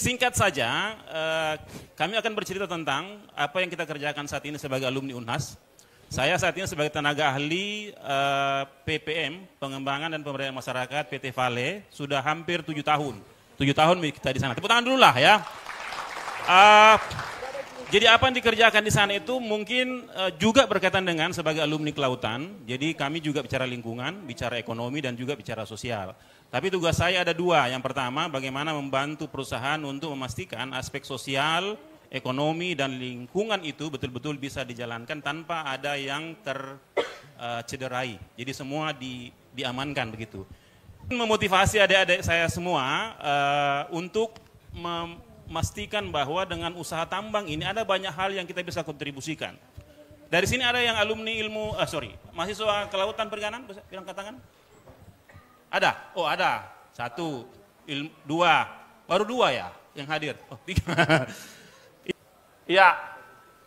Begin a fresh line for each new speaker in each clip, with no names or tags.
singkat saja, kami akan bercerita tentang apa yang kita kerjakan saat ini sebagai alumni UNHAS. Saya saat ini sebagai tenaga ahli PPM, Pengembangan dan Pemberdayaan Masyarakat PT Vale, sudah hampir 7 tahun. 7 tahun kita di sana. Tepuk tangan dulu lah ya. Jadi apa yang dikerjakan di sana itu mungkin juga berkaitan dengan sebagai alumni kelautan. Jadi kami juga bicara lingkungan, bicara ekonomi, dan juga bicara sosial. Tapi tugas saya ada 2. Yang pertama, bagaimana membantu perusahaan untuk memastikan aspek sosial, ekonomi, dan lingkungan itu betul-betul bisa dijalankan tanpa ada yang tercederai. Jadi semua diamankan begitu. Memotivasi adik-adik saya semua untuk memastikan bahwa dengan usaha tambang ini ada banyak hal yang kita bisa kontribusikan. Dari sini ada yang alumni mahasiswa kelautan perikanan, bisa bilang katakan? Ada? Oh ada. 1, 2, baru 2 ya yang hadir. Oh 3. Ya,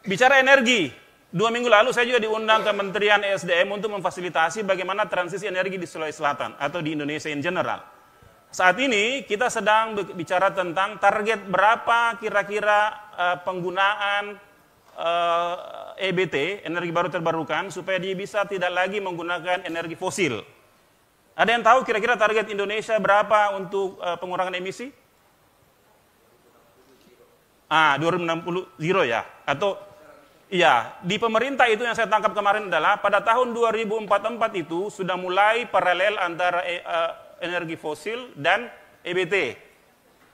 bicara energi. 2 minggu lalu saya juga diundang ke Kementerian ESDM untuk memfasilitasi bagaimana transisi energi di Sulawesi Selatan atau di Indonesia in general. Saat ini kita sedang bicara tentang target berapa kira-kira penggunaan EBT, energi baru terbarukan, supaya dia bisa tidak lagi menggunakan energi fosil. Ada yang tahu kira-kira target Indonesia berapa untuk pengurangan emisi? 2060 zero ya? Atau iya, di pemerintah itu yang saya tangkap kemarin adalah pada tahun 2044 itu sudah mulai paralel antara energi fosil dan EBT.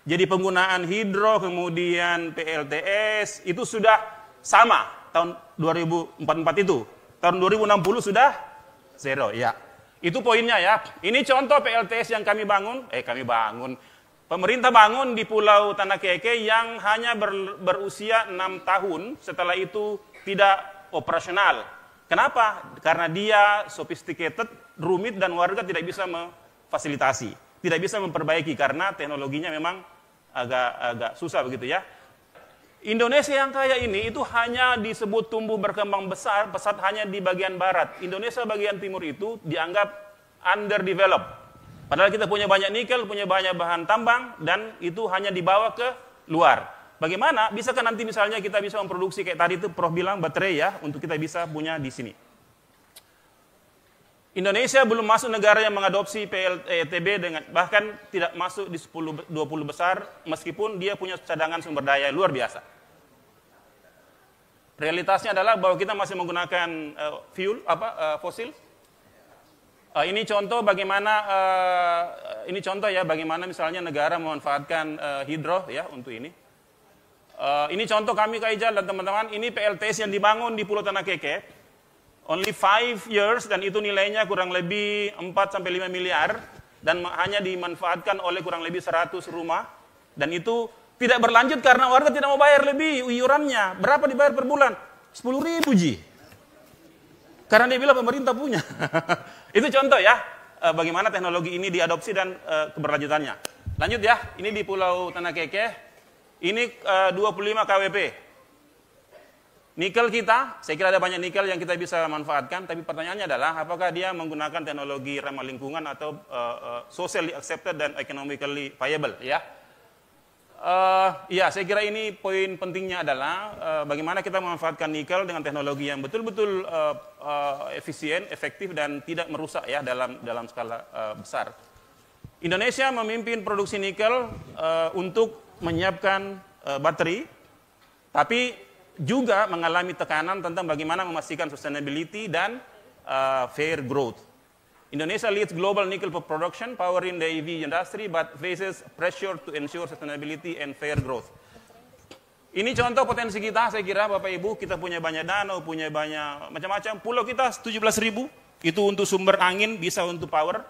Jadi penggunaan hidro kemudian PLTS itu sudah sama tahun 2044 itu. Tahun 2060 sudah zero ya. Itu poinnya ya. Ini contoh PLTS yang kami bangun. Pemerintah bangun di Pulau Tanah Keke yang hanya berusia 6 tahun. Setelah itu tidak operasional. Kenapa? Karena dia sophisticated, rumit, dan warga tidak bisa memfasilitasi. Tidak bisa memperbaiki karena teknologinya memang agak susah begitu ya. Indonesia yang kaya ini itu hanya disebut tumbuh berkembang pesat hanya di bagian barat. Indonesia bagian timur itu dianggap underdeveloped. Padahal kita punya banyak nikel, punya banyak bahan tambang, dan itu hanya dibawa ke luar. Bagaimana? Bisakah nanti misalnya kita bisa memproduksi kayak tadi itu Prof bilang baterai ya, untuk kita bisa punya di sini. Indonesia belum masuk negara yang mengadopsi PLTB dengan bahkan tidak masuk di 10-20 besar meskipun dia punya cadangan sumber daya luar biasa. Realitasnya adalah bahwa kita masih menggunakan fosil. Ini contoh bagaimana misalnya negara memanfaatkan hidro ya untuk ini. Ini contoh kami Kaijal dan teman-teman, ini PLTS yang dibangun di Pulau Tanah Keke. Only 5 years dan itu nilainya kurang lebih 4-5 miliar dan hanya dimanfaatkan oleh kurang lebih 100 rumah dan itu tidak berlanjut karena warga tidak mau bayar lebih iurannya. Berapa dibayar per bulan? 10.000 Ji. Karena dia bilang pemerintah punya. Itu contoh ya bagaimana teknologi ini diadopsi dan keberlanjutannya. Lanjut ya, ini di Pulau Tanah Keke. Ini 25 kWp. Nikel kita, saya kira ada banyak nikel yang kita bisa manfaatkan, tapi pertanyaannya adalah apakah dia menggunakan teknologi ramah lingkungan atau socially accepted dan economically viable ya. Ya, saya kira ini poin pentingnya adalah bagaimana kita memanfaatkan nikel dengan teknologi yang betul-betul efisien, efektif dan tidak merusak ya dalam skala besar. Indonesia memimpin produksi nikel untuk menyiapkan baterai, tapi juga mengalami tekanan tentang bagaimana memastikan sustainability dan fair growth. Indonesia leads global nickel production, powering the EV industry, but faces pressure to ensure sustainability and fair growth. Ini contoh potensi kita, saya kira Bapak Ibu, kita punya banyak danau, punya banyak macam-macam. Pulau kita 17.000, itu untuk sumber angin, bisa untuk power.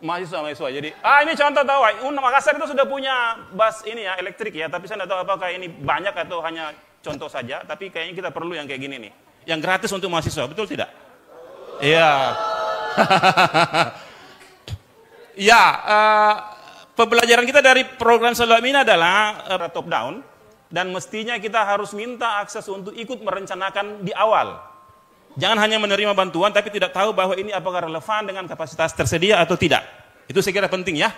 Mahasiswa. Jadi, ini contoh tahu, Makassar itu sudah punya bus ini ya, elektrik ya, tapi saya tidak tahu apakah ini banyak atau hanya contoh saja, tapi kayaknya kita perlu yang kayak gini nih. Yang gratis untuk mahasiswa, betul tidak? Iya. Ya, pembelajaran kita dari program Selam ini adalah top down, dan mestinya kita harus minta akses untuk ikut merencanakan di awal. Jangan hanya menerima bantuan tapi tidak tahu bahwa ini apakah relevan dengan kapasitas tersedia atau tidak. Itu saya kira penting ya.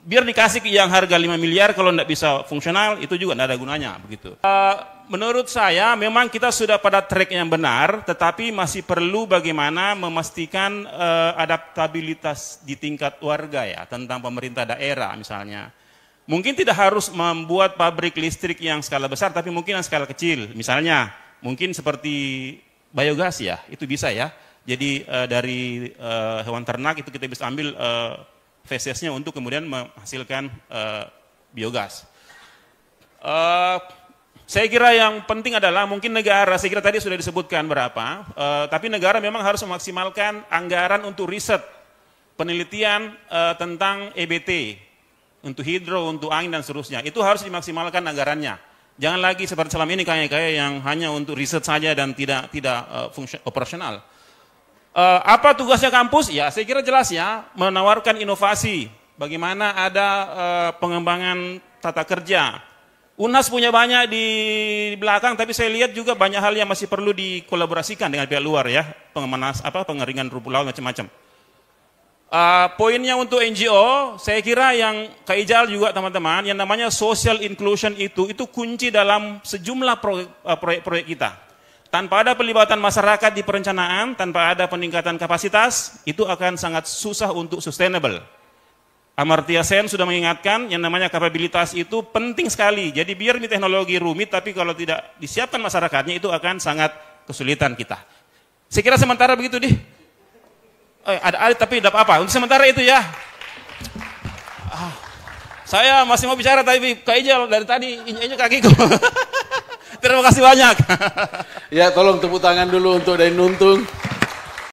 biar dikasih ke yang harga 5 miliar kalau tidak bisa fungsional, itu juga tidak ada gunanya begitu. Menurut saya memang kita sudah pada track yang benar, tetapi masih perlu bagaimana memastikan adaptabilitas di tingkat warga ya, tentang pemerintah daerah misalnya. Mungkin tidak harus membuat pabrik listrik yang skala besar, tapi mungkin yang skala kecil. Misalnya, mungkin seperti biogas ya, itu bisa ya. Jadi dari hewan ternak itu kita bisa ambil fesesnya untuk kemudian menghasilkan biogas. Saya kira yang penting adalah mungkin negara, saya kira tadi sudah disebutkan berapa, tapi negara memang harus memaksimalkan anggaran untuk riset, penelitian tentang EBT, untuk hidro, untuk angin dan seterusnya. Itu harus dimaksimalkan anggarannya. Jangan lagi seperti selama ini kayak yang hanya untuk riset saja dan tidak operasional. Apa tugasnya kampus? Ya, saya kira jelas ya, menawarkan inovasi. Bagaimana ada pengembangan tata kerja. UNHAS punya banyak di belakang, tapi saya lihat juga banyak hal yang masih perlu dikolaborasikan dengan pihak luar ya, pengeringan rumput laut macam-macam. Poinnya untuk NGO, saya kira yang Kak Ijal juga teman-teman, yang namanya social inclusion itu kunci dalam sejumlah proyek-proyek kita. Tanpa ada pelibatan masyarakat di perencanaan, tanpa ada peningkatan kapasitas, itu akan sangat susah untuk sustainable. Amartya Sen sudah mengingatkan yang namanya kapabilitas itu penting sekali. Jadi biar ini teknologi rumit, tapi kalau tidak disiapkan masyarakatnya itu akan sangat kesulitan kita. Saya kira sementara begitu deh. Ada tapi tidak apa-apa. Untuk sementara itu ya. Saya masih mau bicara tapi Kak Ijal dari tadi injek kakiku. Terima kasih banyak.
Ya, tolong tepuk tangan dulu untuk Dain Nuntung.